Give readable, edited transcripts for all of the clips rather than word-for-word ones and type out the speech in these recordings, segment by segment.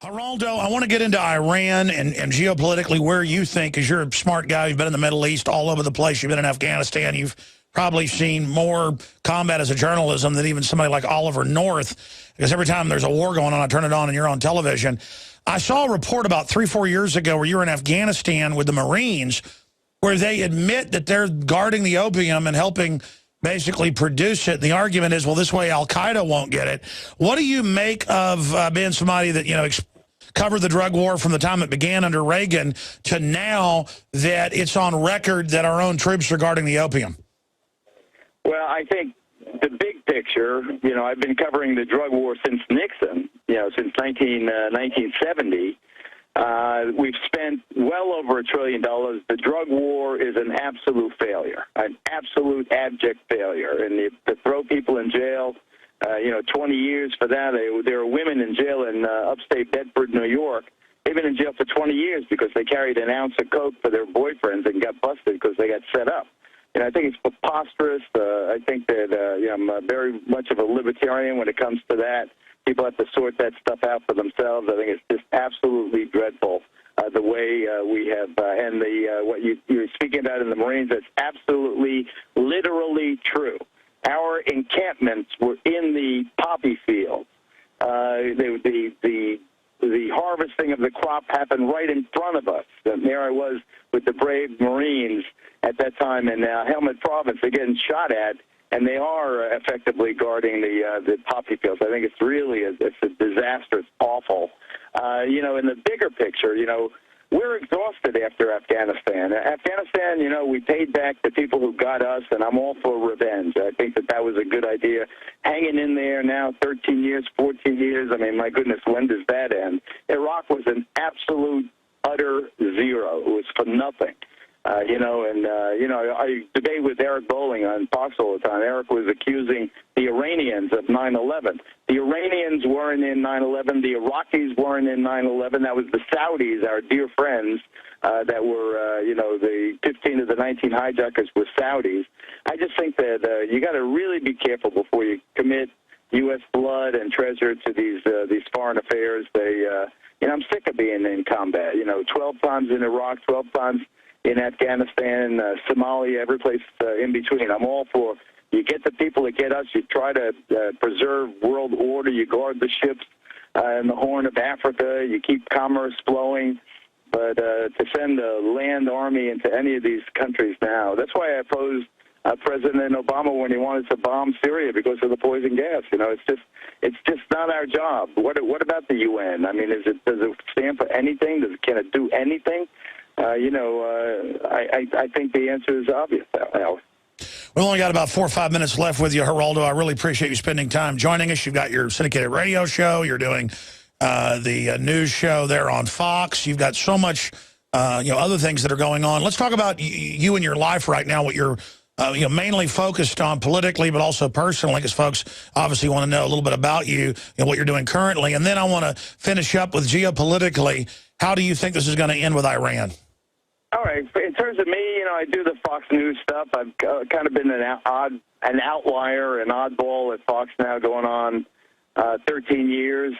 Geraldo, I want to get into Iran and geopolitically where you think, because you're a smart guy, you've been in the Middle East, all over the place, you've been in Afghanistan, you've probably seen more combat as a journalism than even somebody like Oliver North, because every time there's a war going on, I turn it on and you're on television. I saw a report about 3 or 4 years ago where you were in Afghanistan with the Marines, where they admit that they're guarding the opium and helping basically produce it. And the argument is, well, this way Al-Qaeda won't get it. What do you make of being somebody that, you know, covered the drug war from the time it began under Reagan to now that it's on record that our own troops are guarding the opium? Well, I think the big picture, you know, I've been covering the drug war since Nixon, you know, since 1970. We've spent well over $1 trillion. The drug war is an absolute failure, an absolute abject failure. And to throw people in jail, you know, 20 years for that. There are women in jail in upstate Bedford, New York. They've been in jail for 20 years because they carried an ounce of coke for their boyfriends and got busted because they got set up. And I think it's preposterous. I think that you know, I'm very much of a libertarian when it comes to that. People have to sort that stuff out for themselves. I think it's just absolutely dreadful the way we have, and what you're speaking about in the Marines, that's absolutely, literally true. Our encampments were in the poppy fields. The harvesting of the crop happened right in front of us. And there I was with the brave Marines at that time in Helmand Province. They're getting shot at, and they are effectively guarding the poppy fields. I think it's really it's a disaster. It's awful. You know, in the bigger picture, you know, we're exhausted after Afghanistan. Afghanistan, you know, we paid back the people who got us, and I'm all for revenge. I think that was a good idea. Hanging in there now, 13 years, 14 years, I mean, my goodness, when does that end? Iraq was an absolute, utter zero. It was for nothing. You know, and, you know, I debate with Eric Bolling on Fox all the time. Eric was accusing the Iranians of 9/11. The Iranians weren't in 9/11. The Iraqis weren't in 9/11. That was the Saudis, our dear friends, that were, you know, the 15 of the 19 hijackers were Saudis. I just think that you got to really be careful before you commit U.S. blood and treasure to these foreign affairs. You know, I'm sick of being in combat. You know, 12 times in Iraq, 12 times in Afghanistan, Somalia, every place in between. I'm all for, you get the people that get us, you try to preserve world order, you guard the ships in the Horn of Africa, you keep commerce flowing, but to send a land army into any of these countries now, that's why I opposed President Obama when he wanted to bomb Syria because of the poison gas. You know, it's just not our job. What about the UN? I mean, does it stand for anything? Can it do anything? You know, I think the answer is obvious, Al. We've only got about 4 or 5 minutes left with you, Geraldo. I really appreciate you spending time joining us. You've got your syndicated radio show. You're doing the news show there on Fox. You've got so much, you know, other things that are going on. Let's talk about you and your life right now, what you're you know, mainly focused on politically, but also personally, because folks obviously want to know a little bit about you and what you're doing currently. And then I want to finish up with geopolitically. How do you think this is going to end with Iran? All right. In terms of me, you know, I do the Fox News stuff. I've kind of been an outlier, an oddball at Fox now going on 13 years.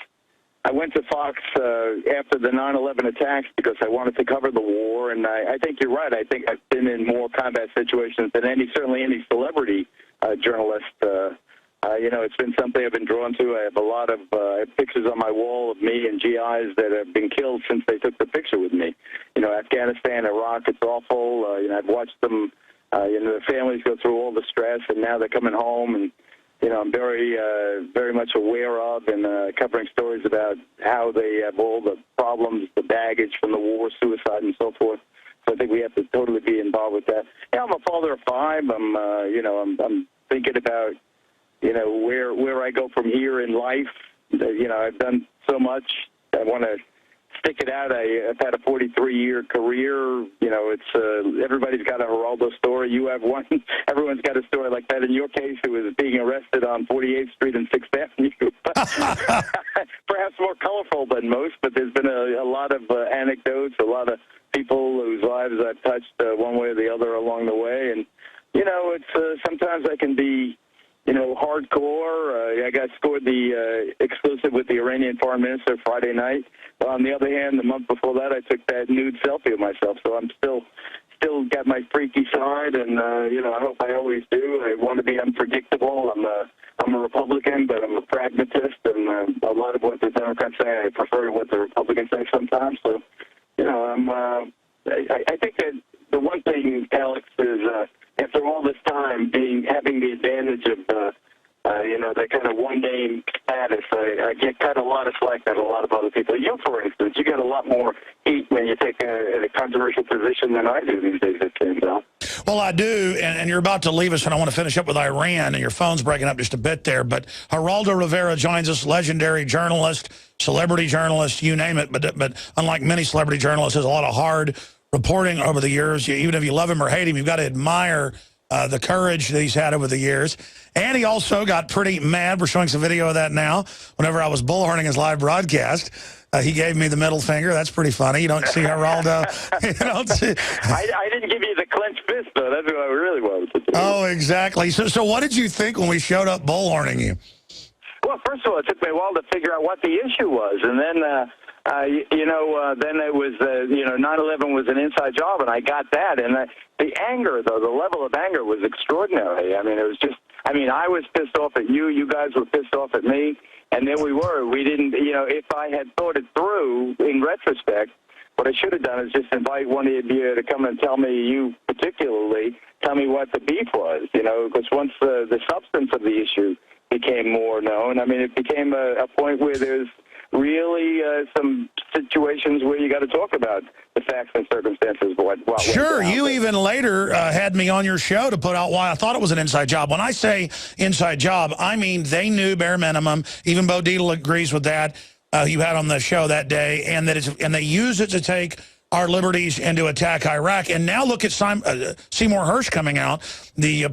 I went to Fox after the 9/11 attacks because I wanted to cover the war, and I think you're right. I think I've been in more combat situations than certainly any celebrity journalist. You know, it's been something I've been drawn to. I have a lot of pictures on my wall of me and GIs that have been killed since they took the picture with me. You know, Afghanistan, Iraq, it's awful. You know, I've watched them, you know, the families go through all the stress, and now they're coming home, and, you know, I'm very much aware of and covering stories about how they have all the problems, the baggage from the war, suicide, and so forth. So I think we have to totally be involved with that. Yeah, I'm a father of 5. You know, I'm thinking about, you know, where I go from here in life. You know, I've done so much. I want to stick it out. I've had a 43-year career. You know, it's everybody's got a Geraldo story. You have one. Everyone's got a story like that. In your case, it was being arrested on 48th Street and 6th Avenue. Perhaps more colorful than most, but there's been a lot of anecdotes, a lot of people whose lives I've touched one way or the other along the way. And, you know, it's sometimes I can be hardcore. I got scored the exclusive with the Iranian foreign minister Friday night. On the other hand, the month before that, I took that nude selfie of myself. So I'm still got my freaky side, and I hope I always do. I want to be unpredictable. I'm a Republican, but I'm a pragmatist, and a lot of what the Democrats say, I prefer what the Republicans say sometimes. So, I think that the one thing, Alex, is after all this time having the advantage of that kind of one-name status, I get kind of a lot of slack that a lot of other people. You, for instance, you get a lot more heat when you take a controversial position than I do these days, it seems, Al. Well, I do, and you're about to leave us, and I want to finish up with Iran, and your phone's breaking up just a bit there, but Geraldo Rivera joins us, legendary journalist, celebrity journalist, you name it, but unlike many celebrity journalists, there's a lot of hard reporting over the years. Even if you love him or hate him, you've got to admire the courage that he's had over the years. And he also got pretty mad. We're showing some video of that now. Whenever I was bullhorning his live broadcast, he gave me the middle finger. That's pretty funny. You don't see Geraldo. You don't see. I didn't give you the clenched fist, though. That's what I really wanted to do. Oh, exactly. So what did you think when we showed up bullhorning you? Well, first of all, it took me a while to figure out what the issue was. And then, then it was, 9/11 was an inside job, and I got that. And the anger, though, the level of anger was extraordinary. I mean, it was just, I was pissed off at you. You guys were pissed off at me. And there we were. We didn't, if I had thought it through in retrospect, what I should have done is just invite one of you to come and tell me, you particularly, tell me what the beef was, because once the substance of the issue became more known, it became a point where there's really some situations where you got to talk about the facts and circumstances. Sure, you even later had me on your show to put out why I thought it was an inside job. When I say inside job, I mean they knew bare minimum. Even Bo Dietl agrees with that. You had on the show that day, and they use it to take our liberties and to attack Iraq. And now look at Seymour Hersh coming out, the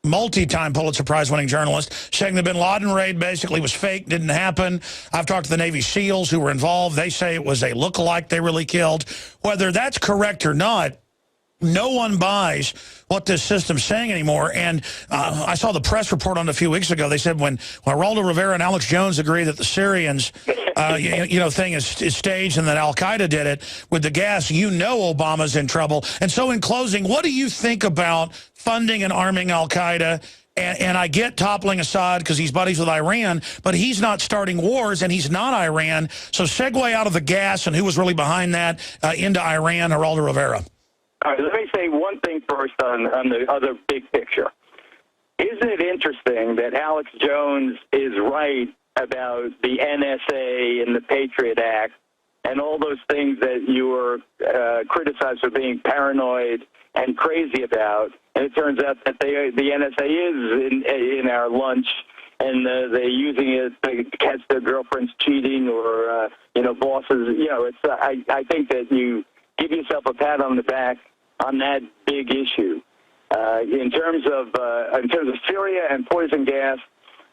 multi-time Pulitzer Prize-winning journalist, saying the bin Laden raid basically was fake, didn't happen. I've talked to the Navy SEALs who were involved. They say it was a look-alike they really killed. Whether that's correct or not, no one buys what this system's saying anymore. And I saw the press report on it a few weeks ago. They said when Geraldo Rivera and Alex Jones agree that the Syrians thing is staged and that Al-Qaeda did it with the gas, Obama's in trouble. And so in closing, what do you think about funding and arming Al-Qaeda? And I get toppling Assad because he's buddies with Iran, but he's not starting wars and he's not Iran. So segue out of the gas and who was really behind that into Iran, Geraldo Rivera. All right, let me say one thing first on the other big picture. Isn't it interesting that Alex Jones is right about the NSA and the Patriot Act and all those things that you were criticized for being paranoid and crazy about, and it turns out that the NSA is in our lunch, and they're using it to catch their girlfriends cheating or bosses. I think that you give yourself a pat on the back on that big issue. In terms of Syria and poison gas,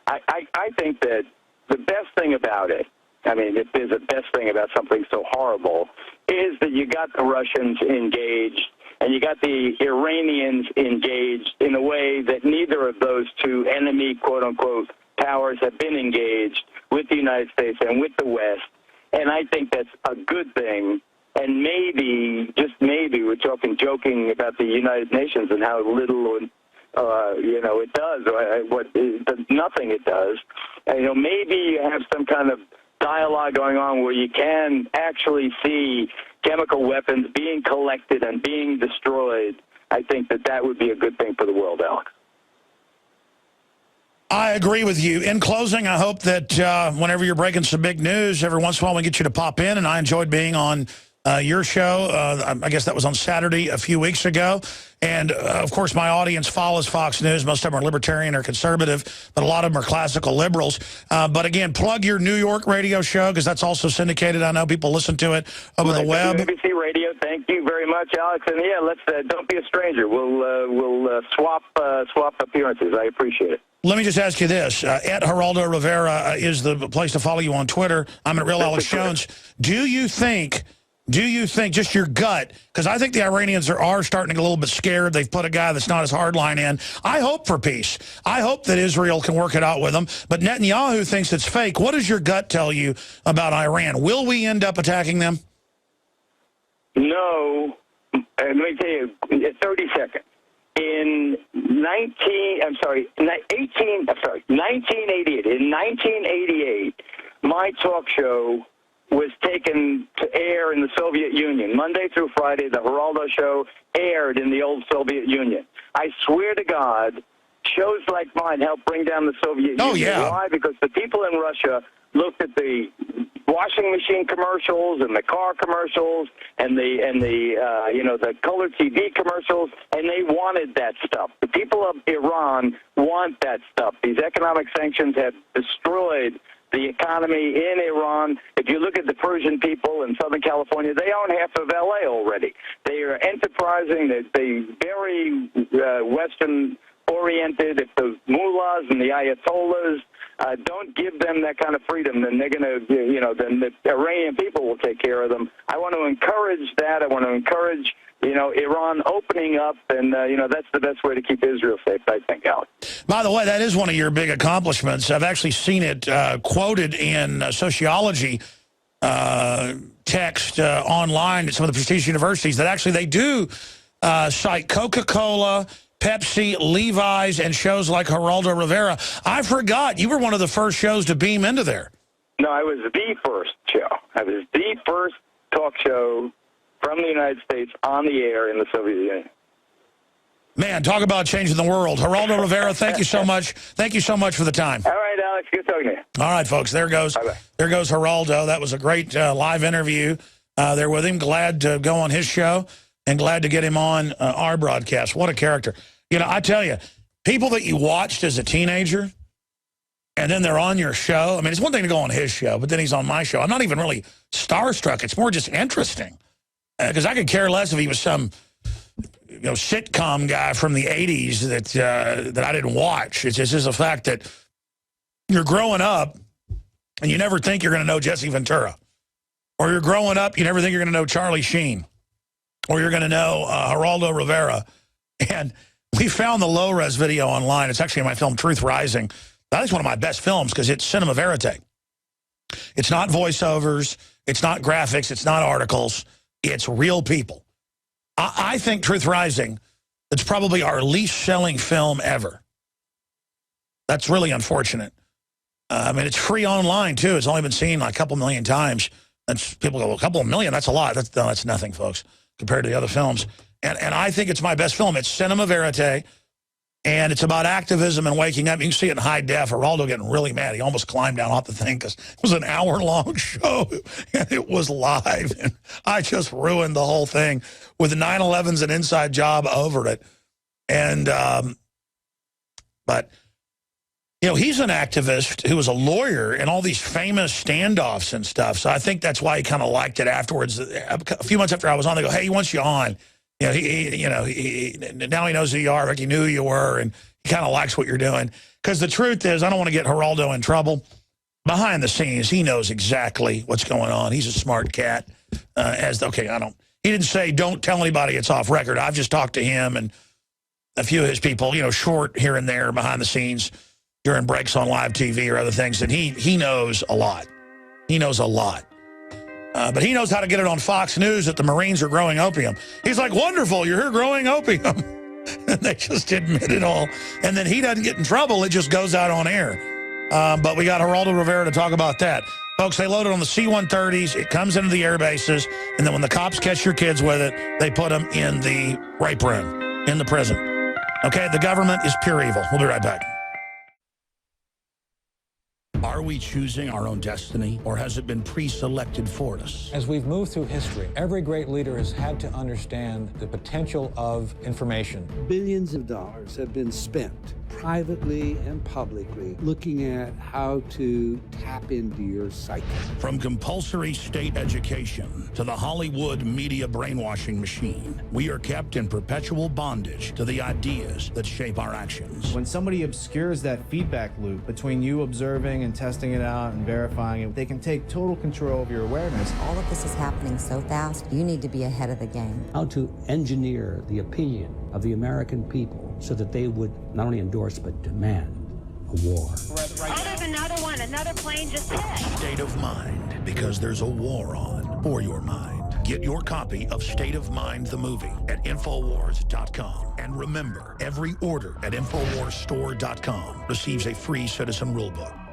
I think that the best thing about it, if there's a best thing about something so horrible, is that you got the Russians engaged and you got the Iranians engaged in a way that neither of those two enemy, quote-unquote, powers have been engaged with the United States and with the West. And I think that's a good thing. And maybe, just maybe, we're joking about the United Nations and how little, it does, or nothing it does. And, maybe you have some kind of dialogue going on where you can actually see chemical weapons being collected and being destroyed. I think that would be a good thing for the world, Alex. I agree with you. In closing, I hope that whenever you're breaking some big news, every once in a while we get you to pop in, and I enjoyed being on your show. I guess that was on Saturday a few weeks ago. And, of course, my audience follows Fox News. Most of them are libertarian or conservative, but a lot of them are classical liberals. But, again, plug your New York radio show because that's also syndicated. I know people listen to it over the web. ABC Radio, thank you very much, Alex. And, yeah, let's don't be a stranger. We'll swap appearances. I appreciate it. Let me just ask you this. At Geraldo Rivera is the place to follow you on Twitter. I'm at Real Alex Jones. Do you think Do you think, just your gut, because I think the Iranians are starting to get a little bit scared. They've put a guy that's not as hardline in. I hope for peace. I hope that Israel can work it out with them. But Netanyahu thinks it's fake. What does your gut tell you about Iran? Will we end up attacking them? No. Let me tell you, 30 seconds. In 1988. In 1988, my talk show was taken to air in the Soviet Union. Monday through Friday, the Geraldo show aired in the old Soviet Union. I swear to God, shows like mine helped bring down the Soviet Union. Yeah. Why? Because the people in Russia looked at the washing machine commercials and the car commercials and the color TV commercials, and they wanted that stuff. The people of Iran want that stuff. These economic sanctions have destroyed the economy in Iran. If you look at the Persian people in Southern California, they own half of L.A. already. They are enterprising. They're very Western-oriented. If the mullahs and the ayatollahs don't give them that kind of freedom, then they're going to, then the Iranian people will take care of them. I want to encourage that. I want to encourage, Iran opening up, and, that's the best way to keep Israel safe, I think, Alex. By the way, that is one of your big accomplishments. I've actually seen it quoted in sociology text online at some of the prestigious universities that actually they do cite Coca-Cola, Pepsi, Levi's, and shows like Geraldo Rivera. I forgot you were one of the first shows to beam into there. No, I was the first show. I was the first talk show from the United States on the air in the Soviet Union. Man, talk about changing the world. Geraldo Rivera, thank you so much. Thank you so much for the time. All right, Alex, good talking to you. All right, folks, there goes. Bye-bye. There goes Geraldo. That was a great live interview there with him. Glad to go on his show and glad to get him on our broadcast. What a character. I tell you, people that you watched as a teenager and then they're on your show. I mean, it's one thing to go on his show, but then he's on my show. I'm not even really starstruck. It's more just interesting because I could care less if he was some sitcom guy from the 80s that I didn't watch. It's just the fact that you're growing up and you never think you're going to know Jesse Ventura. Or you're growing up, you never think you're going to know Charlie Sheen. Or you're going to know Geraldo Rivera. And we found the low-res video online. It's actually in my film, Truth Rising. That is one of my best films because it's cinema verite. It's not voiceovers. It's not graphics. It's not articles. It's real people. I think Truth Rising, it's probably our least-selling film ever. That's really unfortunate. I mean, it's free online, too. It's only been seen like a couple million times. That's, people go, a couple of million, that's a lot. That's nothing, folks, compared to the other films. And I think it's my best film. It's cinema verite, and it's about activism and waking up. You can see it in high def. Geraldo getting really mad. He almost climbed down off the thing because it was an hour-long show, and it was live. And I just ruined the whole thing with 9/11's an inside job over it. And, but, he's an activist who was a lawyer in all these famous standoffs and stuff. So I think that's why he kind of liked it afterwards. A few months after I was on, they go, hey, he wants you on. Now he knows who you are, like he knew who you were, and he kind of likes what you're doing. Because the truth is, I don't want to get Geraldo in trouble. Behind the scenes, he knows exactly what's going on. He's a smart cat. He didn't say, don't tell anybody it's off record. I've just talked to him and a few of his people, short here and there behind the scenes during breaks on live TV or other things. And he knows a lot. He knows a lot. But he knows how to get it on Fox News that the Marines are growing opium. He's like, wonderful, you're here growing opium. And they just admit it all. And then he doesn't get in trouble. It just goes out on air. But we got Geraldo Rivera to talk about that. Folks, they load it on the C-130s. It comes into the air bases. And then when the cops catch your kids with it, they put them in the rape room, in the prison. Okay, the government is pure evil. We'll be right back. Are we choosing our own destiny, or has it been pre-selected for us? As we've moved through history, every great leader has had to understand the potential of information. Billions of dollars have been spent, privately and publicly, looking at how to tap into your psyche. From compulsory state education to the Hollywood media brainwashing machine, we are kept in perpetual bondage to the ideas that shape our actions. When somebody obscures that feedback loop between you observing and testing it out and verifying it. They can take total control of your awareness. All of this is happening so fast, you need to be ahead of the game. How to engineer the opinion of the American people so that they would not only endorse but demand a war. Oh, there's another one. Another plane just hit. State of Mind, because there's a war on for your mind. Get your copy of State of Mind, the movie, at INFOWARS.com. And remember, every order at INFOWARSstore.com receives a free citizen rulebook.